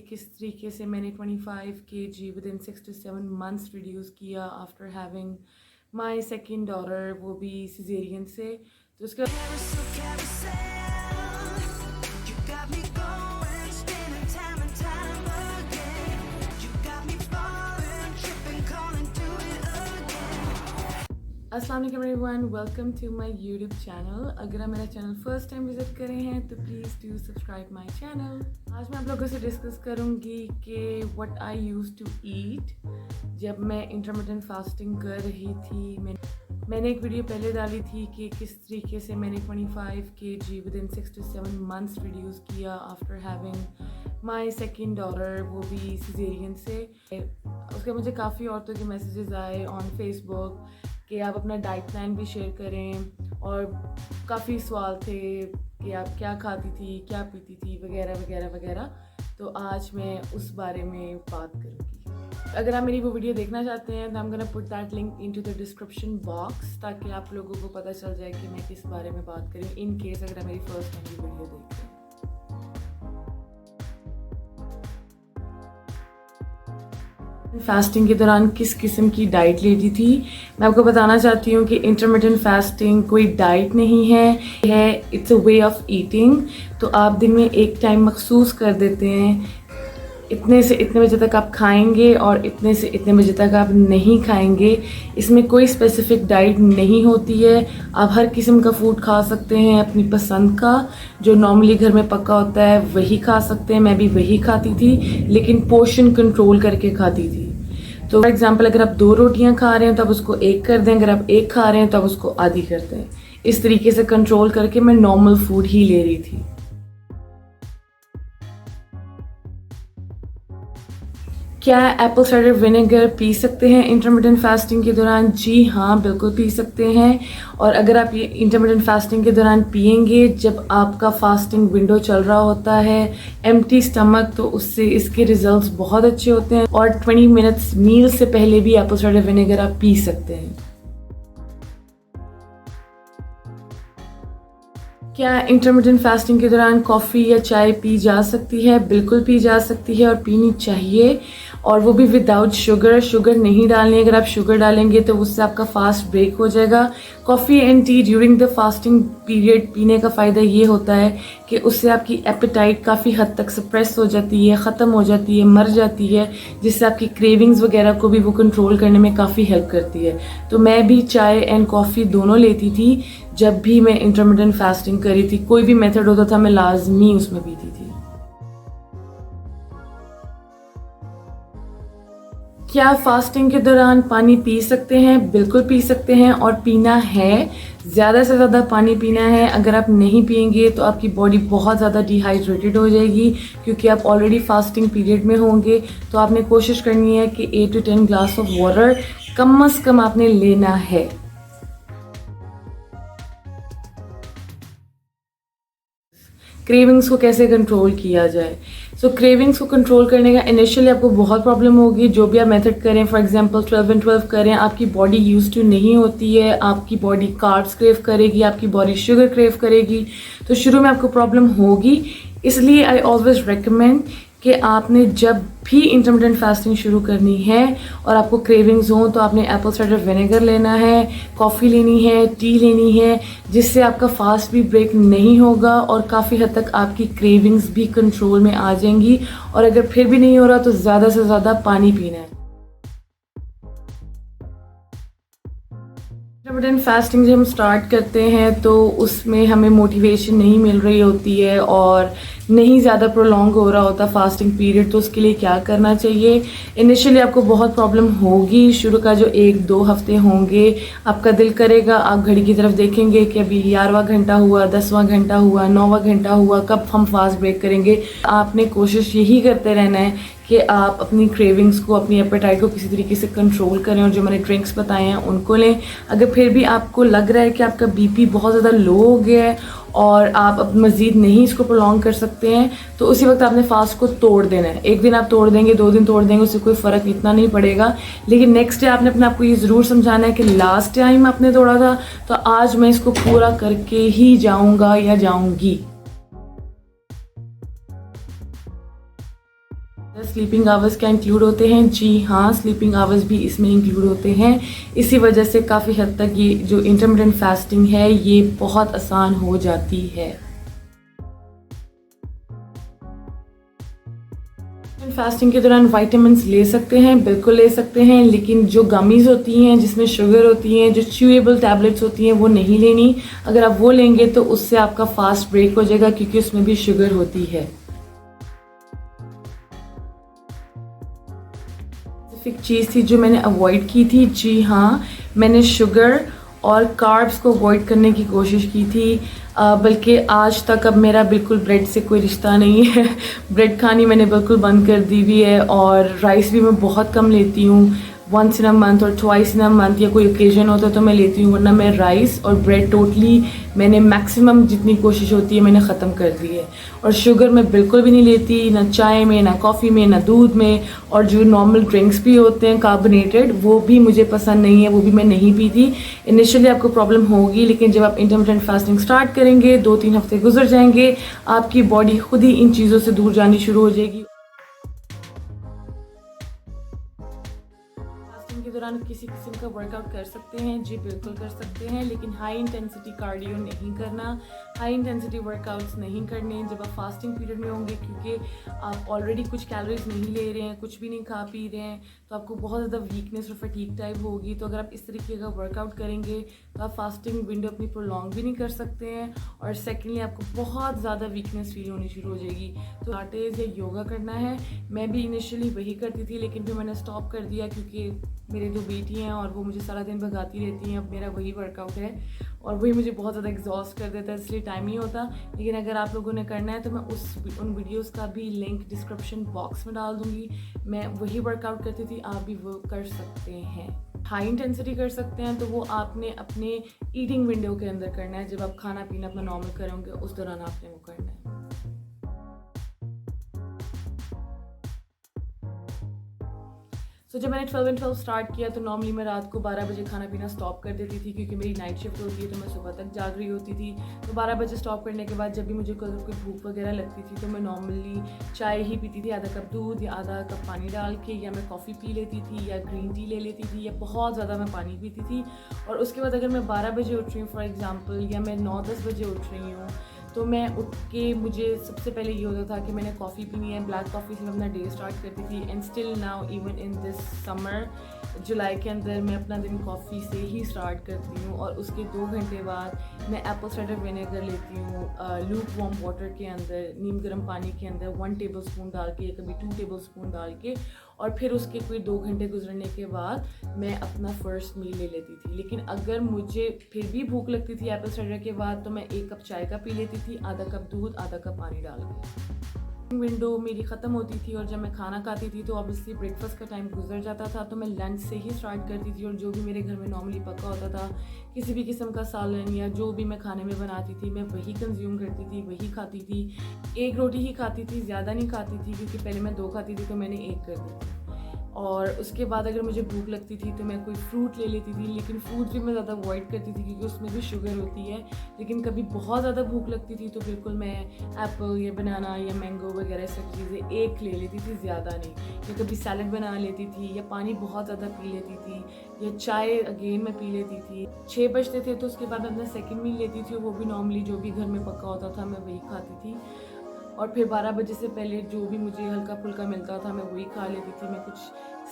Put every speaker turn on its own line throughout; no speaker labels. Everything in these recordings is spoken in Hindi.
किस तरीके से मैंने 25 kg within 6 to 7 months reduce किया after having my second daughter, वो भी सिजेरियन से। तो उसके अस्सलाम वालेकुम everyone, welcome to my YouTube channel. अगर आप मेरा चैनल फर्स्ट टाइम विजिट करे हैं तो please do subscribe my channel. आज मैं आप लोगों से डिस्कस करूंगी कि what I used to eat जब मैं इंटरमिटेंट फास्टिंग कर रही थी। मैंने एक वीडियो पहले डाली थी कि किस तरीके से मैंने 25 kg within 6 to 7 months reduce किया after having my second daughter, वो भी सिजेरियन से। उसके मुझे काफ़ी औरतों के मैसेजेस आए ऑन फेसबुक कि आप अपना डाइट प्लान भी शेयर करें, और काफ़ी सवाल थे कि आप क्या खाती थी, क्या पीती थी, वगैरह वगैरह वगैरह। तो आज मैं उस बारे में बात करूँगी। अगर आप मेरी वो वीडियो देखना चाहते हैं तो I am gonna put that link into the description box, ताकि आप लोगों को पता चल जाए कि मैं किस बारे में बात करूँ, इन केस अगर आप मेरी फर्स्ट टाइम की वीडियो देख रहे हैं। फास्टिंग के दौरान किस किस्म की डाइट लेती थी, मैं आपको बताना चाहती हूँ कि इंटरमिटेंट फास्टिंग कोई डाइट नहीं है it's a way of eating. तो आप दिन में एक टाइम मखसूस कर देते हैं, इतने से इतने बजे तक आप खाएंगे और इतने से इतने बजे तक आप नहीं खाएंगे। इसमें कोई स्पेसिफिक डाइट नहीं होती है। आप हर किस्म का फूड खा सकते हैं अपनी पसंद का, जो नॉर्मली घर में पका होता है वही खा सकते हैं। मैं भी वही खाती थी, लेकिन पोर्शन कंट्रोल करके खाती थी। तो फॉर एग्जांपल अगर आप 2 रोटियां खा रहे हैं तो आप उसको 1 कर दें, अगर आप 1 खा रहे हैं तो आप उसको आधी कर दें। इस तरीके से कंट्रोल करके मैं नॉर्मल फूड ही ले रही थी। क्या एप्पल साइडर विनेगर पी सकते हैं इंटरमिटेंट फास्टिंग के दौरान? जी हाँ, बिल्कुल पी सकते हैं। और अगर आप ये इंटरमिटेंट फास्टिंग के दौरान पियेंगे जब आपका फास्टिंग विंडो चल रहा होता है, एम्प्टी स्टमक, तो उससे इसके रिजल्ट्स बहुत अच्छे होते हैं। और 20 मिनट्स मील से पहले भी एप्पल साइडर विनेगर आप पी सकते हैं। क्या इंटरमिटेंट फास्टिंग के दौरान कॉफ़ी या चाय पी जा सकती है? बिल्कुल पी जा सकती है और पीनी चाहिए, और वो भी विदाउट शुगर। शुगर नहीं डालनी। अगर आप शुगर डालेंगे तो उससे आपका फास्ट ब्रेक हो जाएगा। Coffee and T during the fasting period पीने का फ़ायदा ये होता है कि उससे आपकी एपेटाइट काफ़ी हद तक सप्रेस हो जाती है, ख़त्म हो जाती है, मर जाती है, जिससे आपकी क्रेविंग्स वगैरह को भी वो कंट्रोल करने में काफ़ी हेल्प करती है। तो मैं भी चाय एंड कॉफ़ी दोनों लेती थी जब भी मैं इंटरमिटेंट फास्टिंग करी थी। कोई भी मेथड होता था मैं लाजमी उसमें पीती थी। क्या फास्टिंग के दौरान पानी पी सकते हैं? बिल्कुल पी सकते हैं, और पीना है, ज़्यादा से ज़्यादा पानी पीना है। अगर आप नहीं पियेंगे तो आपकी बॉडी बहुत ज़्यादा डिहाइड्रेटेड हो जाएगी, क्योंकि आप ऑलरेडी फास्टिंग पीरियड में होंगे। तो आपने कोशिश करनी है कि 8 to 10 ग्लास ऑफ वाटर कम से कम आपने लेना है। क्रेविंग्स को कैसे कंट्रोल किया जाए? सो क्रेविंग्स को कंट्रोल करने का इनिशियली आपको बहुत प्रॉब्लम होगी। जो भी आप मेथड करें, फॉर एग्जांपल 12 and 12 करें, आपकी बॉडी यूज टू नहीं होती है। आपकी बॉडी कार्ब्स क्रेव करेगी, आपकी बॉडी शुगर क्रेव करेगी। तो शुरू में आपको प्रॉब्लम होगी। इसलिए आई ऑलवेज रिकमेंड कि आपने जब भी इंटरमिटेंट फास्टिंग शुरू करनी है और आपको क्रेविंग्स हो, तो आपने एप्पल साइडर विनेगर लेना है, कॉफ़ी लेनी है, टी लेनी है, जिससे आपका फास्ट भी ब्रेक नहीं होगा और काफ़ी हद तक आपकी क्रेविंग्स भी कंट्रोल में आ जाएंगी। और अगर फिर भी नहीं हो रहा तो ज़्यादा से ज़्यादा पानी पीना है। इंटरमिटेंट फास्टिंग जब हम स्टार्ट करते हैं तो उसमें हमें मोटिवेशन नहीं मिल रही होती है और नहीं ज़्यादा प्रोलॉन्ग हो रहा होता फास्टिंग पीरियड। तो उसके लिए क्या करना चाहिए? इनिशियली आपको बहुत प्रॉब्लम होगी। शुरू का जो 1-2 हफ्ते होंगे, आपका दिल करेगा, आप घड़ी की तरफ देखेंगे कि अभी 11वां घंटा हुआ, 10वां घंटा हुआ, 9वां घंटा हुआ, कब हम फास्ट ब्रेक करेंगे। आपने कोशिश यही करते रहना है कि आप अपनी क्रेविंग्स को, अपनी एपेटाइट को किसी तरीके से कंट्रोल करें, और जो मैंने ड्रिंक्स बताए हैं उनको लें। अगर फिर भी आपको लग रहा है कि आपका बीपी बहुत ज़्यादा लो हो गया है और आप अब मज़ीद नहीं इसको प्रोलॉन्ग कर सकते हैं, तो उसी वक्त आपने फास्ट को तोड़ देना है। 1 दिन आप तोड़ देंगे, 2 दिन तोड़ देंगे, उससे कोई फ़र्क इतना नहीं पड़ेगा। लेकिन नेक्स्ट डे आपने अपने आपको ये ज़रूर समझाना है कि लास्ट टाइम आपने तोड़ा था, तो आज मैं इसको पूरा करके ही जाऊँगा या जाऊँगी। स्लीपिंग आवर्स क्या इंक्लूड होते हैं? जी हाँ, स्लीपिंग आवर्स भी इसमें इंक्लूड होते हैं। इसी वजह से काफ़ी हद तक ये जो इंटरमिटेंट फास्टिंग है ये बहुत आसान हो जाती है। फास्टिंग के दौरान विटामिन्स ले सकते हैं, बिल्कुल ले सकते हैं, लेकिन जो गमीज़ होती हैं जिसमें शुगर होती हैं, जो च्यूएबल टैबलेट्स होती हैं वो नहीं लेनी। अगर आप वो लेंगे तो उससे आपका फास्ट ब्रेक हो जाएगा क्योंकि उसमें भी शुगर होती है। स्पेसिफिक चीज़ थी जो मैंने अवॉइड की थी, जी हाँ, मैंने शुगर और कार्ब्स को अवॉइड करने की कोशिश की थी। बल्कि आज तक अब मेरा बिल्कुल ब्रेड से कोई रिश्ता नहीं है। ब्रेड खानी मैंने बिल्कुल बंद कर दी हुई है और राइस भी मैं बहुत कम लेती हूँ। वंस इन अ मंथ और ट्वाइस इन अ मंथ या कोई ओकेजन होता है तो मैं लेती हूँ, वरना मैं राइस और ब्रेड टोटली मैंने मैक्सिमम जितनी कोशिश होती है मैंने ख़त्म कर दी है। और शुगर मैं बिल्कुल भी नहीं लेती, ना चाय में, ना कॉफ़ी में, ना दूध में। और जो नॉर्मल ड्रिंक्स भी होते हैं कार्बोनेटेड वो भी मुझे पसंद नहीं है, वो भी मैं नहीं पीती। इनिशियली आपको प्रॉब्लम होगी, लेकिन जब आप इंटरमिटेंट फास्टिंग स्टार्ट करेंगे 2-3 हफ्ते गुजर जाएंगे, आपकी बॉडी खुद ही इन चीज़ों से दूर जानी शुरू हो जाएगी। के दौरान किसी किस्म का वर्कआउट कर सकते हैं? जी बिल्कुल कर सकते हैं, लेकिन हाई इंटेंसिटी कार्डियो नहीं करना, हाई इंटेंसिटी वर्कआउट्स नहीं करने जब आप फास्टिंग पीरियड में होंगे, क्योंकि आप ऑलरेडी कुछ कैलोरीज नहीं ले रहे हैं, कुछ भी नहीं खा पी रहे हैं, तो आपको बहुत ज़्यादा वीकनेस और फटीग टाइप होगी। तो अगर आप इस तरीके का वर्कआउट करेंगे तो आप फास्टिंग विंडो अपनी प्रोलॉन्ग भी नहीं कर सकते हैं, और सेकेंडली आपको बहुत ज़्यादा वीकनेस फील होनी शुरू हो जाएगी। तो पिलाटेस या योगा करना है, मैं भी इनिशियली वही करती थी, लेकिन फिर मैंने स्टॉप कर दिया क्योंकि मेरी 2 बेटी हैं और वो मुझे सारा दिन भगाती रहती हैं। अब मेरा वही वर्कआउट है और वही मुझे बहुत ज़्यादा एग्जॉस्ट कर देता है, इसलिए टाइम नहीं होता। लेकिन अगर आप लोगों ने करना है तो मैं उन वीडियोस का भी लिंक डिस्क्रिप्शन बॉक्स में डाल दूँगी। मैं वही वर्कआउट करती थी, आप भी वो कर सकते हैं। हाई इंटेंसिटी कर सकते हैं तो वो आपने अपने ईटिंग विंडो के अंदर करना है, जब आप खाना पीना अपना नॉर्मल करोगे उस दौरान आपने वो करना है। तो जब मैंने 12 and 12 स्टार्ट किया तो नॉर्मली मैं रात को 12 बजे खाना पीना स्टॉप कर देती थी, क्योंकि मेरी नाइट शिफ्ट होती है तो मैं सुबह तक जाग रही होती थी। तो 12 बजे स्टॉप करने के बाद जब भी मुझे कोई भूख वगैरह लगती थी तो मैं नॉर्मली चाय ही पीती थी, आधा कप दूध या आधा कप पानी डाल के, या मैं कॉफ़ी पी लेती थी या ग्रीन टी ले लेती थी, या बहुत ज़्यादा मैं पानी पीती थी। और उसके बाद अगर मैं 12 बजे उठ रही हूँ फॉर एग्ज़ाम्पल, या मैं 9-10 बजे उठ रही हूँ, तो मैं उठ के मुझे सबसे पहले ये होता था कि मैंने कॉफ़ी पीनी है। ब्लैक कॉफ़ी से मैं अपना डे स्टार्ट करती थी, and still now even in this summer जुलाई के अंदर मैं अपना दिन कॉफ़ी से ही स्टार्ट करती हूँ। और उसके 2 घंटे बाद मैं एप्पल साइडर विनेगर लेती हूँ लूक वार्म वाटर के अंदर, नीम गर्म पानी के अंदर 1 टेबल स्पून डाल के, कभी 2 टेबल स्पून डाल के, और फिर उसके कोई 2 घंटे गुजरने के बाद मैं अपना फर्स्ट मील ले लेती थी। लेकिन अगर मुझे फिर भी भूख लगती थी एप्पल साइडर के बाद तो मैं 1 कप चाय का पी लेती थी, आधा कप दूध, आधा कप पानी डाल के। विंडो मेरी ख़त्म होती थी और जब मैं खाना खाती थी तो ऑब्वियसली ब्रेकफास्ट का टाइम गुजर जाता था, तो मैं लंच से ही स्टार्ट करती थी। और जो भी मेरे घर में नॉर्मली पका होता था, किसी भी किस्म का सालन या जो भी मैं खाने में बनाती थी, मैं वही कंज्यूम करती थी, वही खाती थी। 1 रोटी ही खाती थी, ज़्यादा नहीं खाती थी, क्योंकि पहले मैं 2 खाती थी तो मैंने 1 कर दी थी। और उसके बाद अगर मुझे भूख लगती थी तो मैं कोई फ्रूट ले लेती थी, लेकिन फ्रूट भी मैं ज़्यादा अवॉइड करती थी क्योंकि उसमें भी शुगर होती है। लेकिन कभी बहुत ज़्यादा भूख लगती थी तो बिल्कुल मैं एप्पल या बनाना या मैंगो वगैरह सब चीज़ें 1 ले लेती थी, ज़्यादा नहीं। या कभी सैलड बना लेती थी, या पानी बहुत ज़्यादा पी लेती थी, या चाय अगेन मैं पी लेती थी। 6 बजते थे तो उसके बाद मैं अपना सेकेंड मील लेती थी, वो भी नॉर्मली जो भी घर में पका होता था मैं वही खाती थी। और फिर 12 बजे से पहले जो भी मुझे हल्का फुल्का मिलता था मैं वही खा लेती थी। मैं कुछ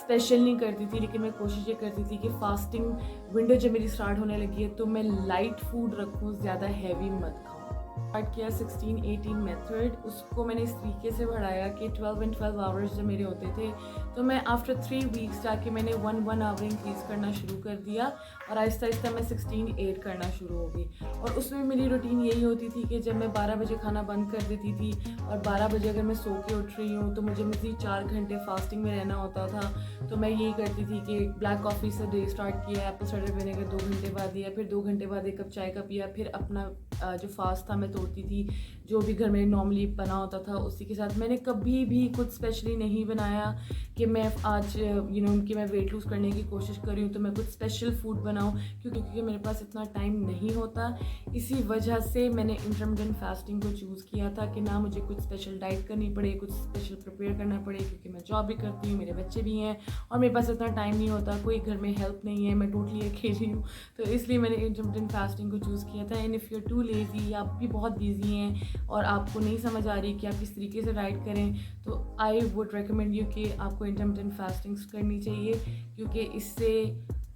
स्पेशल नहीं करती थी, लेकिन मैं कोशिश ये करती थी कि फास्टिंग विंडो जब मेरी स्टार्ट होने लगी है तो मैं लाइट फूड रखूँ, ज़्यादा हैवी मत खाऊँ। स्टार्ट किया 16-18 मेथड, उसको मैंने इस तरीके से बढ़ाया कि 12 and 12 आवर्स जब मेरे होते थे तो मैं आफ्टर 3 वीक्स जाके मैंने 1 आवर इंक्रीज़ करना शुरू कर दिया, और आहिस्ता आहिस्ता मैं 16-8 करना शुरू हो गई। और उसमें मेरी रूटीन यही होती थी कि जब मैं 12 बजे खाना बंद कर देती थी और 12 बजे अगर मैं सो के उठ रही हूँ तो मुझे मज़ीद 4 घंटे फास्टिंग में रहना होता था। तो मैं यही करती थी कि ब्लैक कॉफ़ी से डे स्टार्ट किया, एप्पल साइडर विनेगर 2 घंटे बाद दिया, फिर 2 घंटे बाद 1 कप चाय का पिया, फिर अपना जो फास्ट था मैं तोड़ती थी, जो भी घर में नॉर्मली बना होता था उसी के साथ। मैंने कभी भी कुछ स्पेशली नहीं बनाया कि मैं आज कि मैं वेट लूज़ करने की कोशिश कर रही हूँ तो मैं कुछ स्पेशल फूड बनाऊँ, क्योंकि मेरे पास इतना टाइम नहीं होता। इसी वजह से मैंने इंटरमिटेंट फास्टिंग को चूज़ किया था कि ना मुझे कुछ स्पेशल डाइट करनी पड़े, कुछ स्पेशल प्रिपेयर करना पड़े, क्योंकि मैं जॉब भी करती हूँ, मेरे बच्चे भी हैं और मेरे पास इतना टाइम नहीं होता, कोई घर में हेल्प नहीं है, मैं टोटली अकेली हूँ। तो इसलिए मैंने इंटरमिटेंट फास्टिंग को चूज़ किया था। And if you are too lazy, आप भी बहुत बिजी हैं और आपको नहीं समझ आ रही कि आप किस तरीके से डाइट करें, तो आई वुड रिकमेंड यू कि आपको इंटरमिटेंट फास्टिंग्स करनी चाहिए, क्योंकि इससे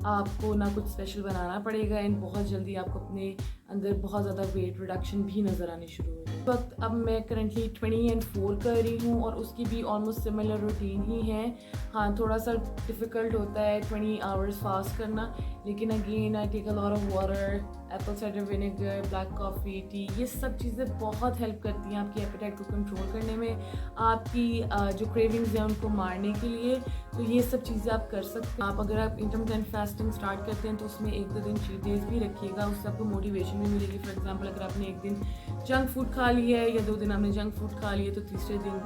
आपको ना कुछ स्पेशल बनाना पड़ेगा एंड बहुत जल्दी आपको अपने अंदर बहुत ज़्यादा वेट रिडक्शन भी नज़र आनी शुरू हो जाए। वक्त अब मैं करंटली 24 कर रही हूँ और उसकी भी ऑलमोस्ट सिमिलर रूटीन ही है। हाँ, थोड़ा सा डिफ़िकल्ट होता है 20 आवर्स फास्ट करना, लेकिन again I take a lot of water, apple cider vinegar, black coffee, tea, ये सब चीज़ें बहुत हेल्प करती हैं आपकी एपेटाइट को कंट्रोल करने में, आपकी जो क्रेविंग्स हैं उनको मारने के लिए। तो ये सब चीज़ें आप कर सकते हैं। अगर आप इंटरमिटेंट फास्टिंग स्टार्ट करते हैं तो उसमें 1-2 दिन चीट डेज भी रखिएगा, उससे आपको मोटिवेशन भी मिलेगी। फॉर एग्जांपल, अगर आपने एक दिन जंक फूड खा लिया है या 2 दिन आपने जंक फूड खा लिया, तो तीसरे दिन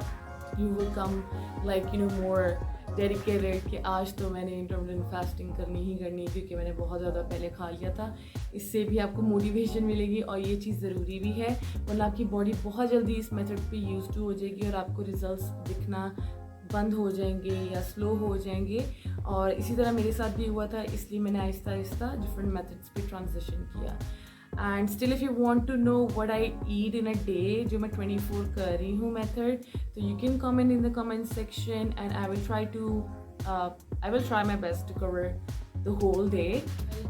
you will come like more dedicated कि आज तो मैंने इंटरमिटेंट फास्टिंग करनी ही करनी, क्योंकि मैंने बहुत ज़्यादा पहले खा लिया था। इससे भी आपको मोटिवेशन मिलेगी और ये चीज़ ज़रूरी भी है, वरना आपकी बॉडी बहुत जल्दी इस मेथड पे यूज टू हो जाएगी और आपको रिजल्ट्स दिखना बंद हो जाएंगे या स्लो हो जाएंगे। और इसी तरह मेरे साथ भी हुआ था, इसलिए मैंने आहिस्ता आहिस्ता डिफरेंट मेथड्स पे ट्रांजिशन किया। And still if you want to know what I eat in a day, जो मैं 24 कर रही हूँ मेथड, तो you can comment in the comment section and I will try my best to cover the whole day.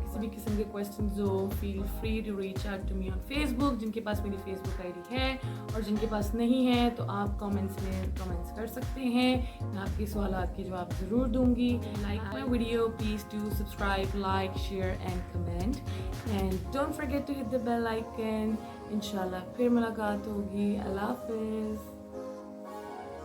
किसी भी किस्म के क्वेश्चंस हो, feel free to reach out to me on Facebook, जिनके पास मेरी फेसबुक आईडी है, और जिनके पास नहीं है तो आप कमेंट्स में कमेंट्स कर सकते हैं। मैं आपके सवालात के जवाब ज़रूर दूंगी। Like my video, please do subscribe, like, share and comment, and don't forget to hit the bell icon. इंशाल्लाह फिर मुलाकात होगी। अल्लाह हाफिज़।